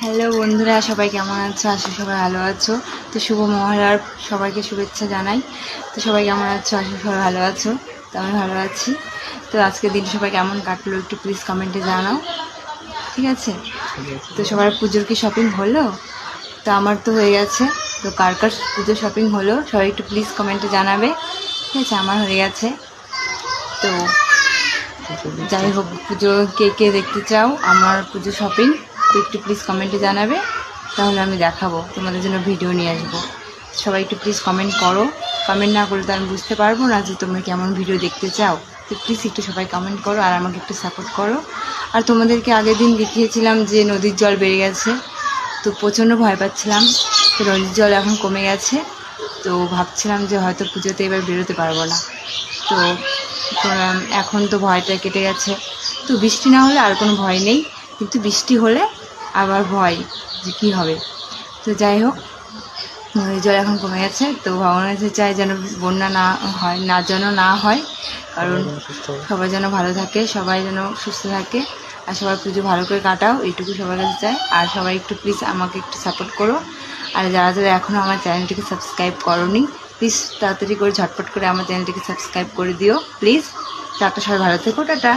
Hello বন্ধুরা, সবাই কেমন আছো? আশা সবাই ভালো আছো। তো শুভ মহালয়ার সবাইকে শুভেচ্ছা জানাই। তো সবাই কেমন আছো? আশা সবাই ভালো আছো। তো আমি ভালো আছি। তো আজকের দিন সবাই কেমন কাটলো একটু প্লিজ কমেন্টে জানাও, ঠিক আছে? তো সবার পুজোর কি শপিং হলো? তো আমার তো হয়ে গেছে। তো কার কার পুজোর শপিং হলো সবাই একটু প্লিজ কমেন্টে জানাবে, ঠিক আছে? আমার হয়ে গেছে। তো যাই হোক, পুজো কে কে দেখতে চাও আমার পুজো শপিং, তো একটু প্লিজ কমেন্টে জানাবে, তাহলে আমি দেখাবো, তোমাদের জন্য ভিডিও নিয়ে আসবো। সবাই একটু প্লিজ কমেন্ট করো। কমেন্ট না করলে তো আমি বুঝতে পারবো না যে তোমরা কেমন ভিডিও দেখতে চাও। তো প্লিজ একটু সবাই কমেন্ট করো আর আমাকে একটু সাপোর্ট করো। আর তোমাদেরকে আগের দিন দেখিয়েছিলাম যে নদীর জল বেড়ে গেছে, তো প্রচণ্ড ভয় পাচ্ছিলাম। তো নদীর জল এখন কমে গেছে, তো ভাবছিলাম যে হয়তো পুজোতে এবার বেরোতে পারবো না। তো এখন তো ভয়টা কেটে গেছে। তো বৃষ্টি না হলে আর কোনো ভয় নেই, কিন্তু বৃষ্টি হলে আবার ভয় যে কী হবে। তো যাই হোক, নদীর জল এখন কমে গেছে। তো ভগবানের কাছে চাই যেন বন্যা না হয়, না হয়, কারণ সবাই যেন ভালো থাকে, সবাই যেন সুস্থ থাকে, আর সবাই পুজো ভালো করে কাটাও, এইটুকু সবার কাছে চাই। আর সবাই একটু প্লিজ আমাকে একটু সাপোর্ট করো। আর যারা যারা এখনও আমার চ্যানেলটিকে সাবস্ক্রাইব করোনি, প্লিজ তাড়াতাড়ি করে ঝটপট করে আমার চ্যানেলটিকে সাবস্ক্রাইব করে দিও প্লিজ। টাটা, সবাই ভালো থেকো, টাটা।